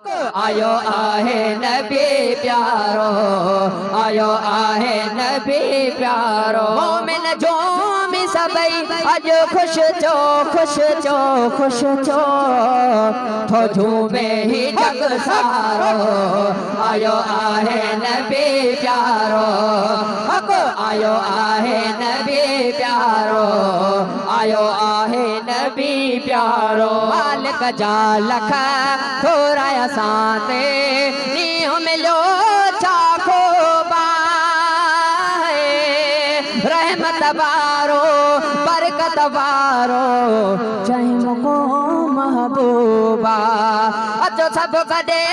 आयो आहे नबी प्यारो, आयो आहे नबी प्यारो। मोमिन जो भी सबई अज खुश चो, खुश चो, खुश चो, थो झूमे ही जग सारो। आयो आहे नबी प्यारो, हक आयो आहे नबी प्यारो, आयो आहे नबी प्यारो। मालिक जा लख थोरा साते नी मिलो चाखो बाए रहमत वारो बरकत वारो चाहे मुको महबूबा। अचो सब कदे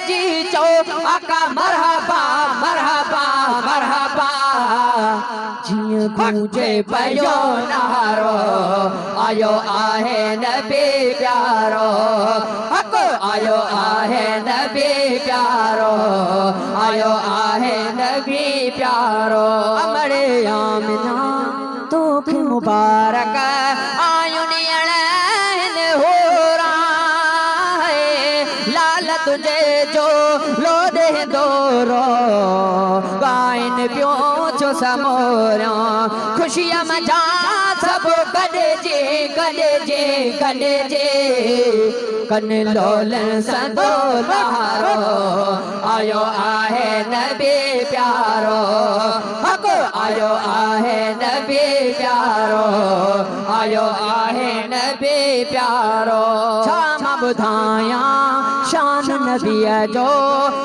जी चो आका मरहबा मरहबा मरहबा। जिय गूंजे पयो नारो, आयो आहे नबी प्यारो, हक आयो आहे नबी प्यारो, आयो आहे नबी प्यारो। अमरे आमिना तोखे मुबारक आयो नियण हो राहे। लाल तुझे जो लो दे दोरो गाइन पियो छो समोरा। खुशियां मजा सब गॾे जे गॾे जे गॾे जे कन लोलन सदो लारो। आयो आहे नबी प्यारो, हक आयो आहे नबी प्यारो, आयो आहे नबी प्यारो। छा मां ॿुधायां शान नबीअ जो,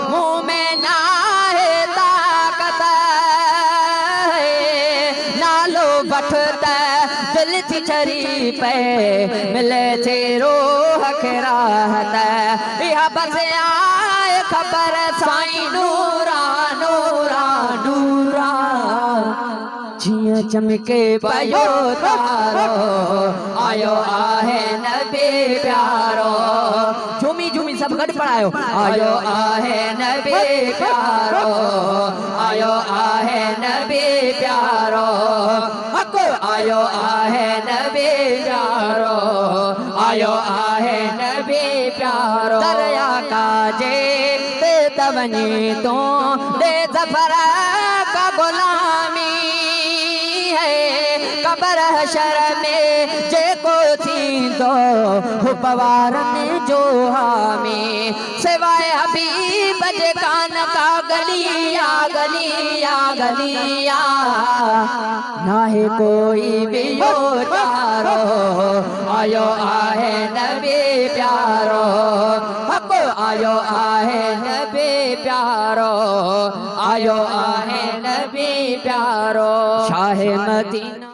मुंह में नाहे ताक़त नालो वठत दिल थी चरी पे मिले थी रूह खे राहत। इहा बस आए ख़बर साईं नूरा नूरा नूरा जिया चमके पयो तारो। आयो आहे नबी प्यारो, झूमी झूमी सब गॾु पढ़ायो। आयो आहे नबी प्यारो, आयो आहे नबी प्यारो, हक आयो आहे नबी प्यारो, आयो आहे नबी प्यारो। दरिया काजे ते तवनी तो दे ज़फ़र का गुलामी है। कबर हशर में जेको थींदो हुपवारनि जो हामी। सिवाय हबीब जे कान का गलिया गलिया गलिया नाहे कोई भी यो चारो। आयो आहे नबी प्यारो, हक आयो आहे नबी प्यारो, आयो आहे नबी प्यारो। शाह मदीना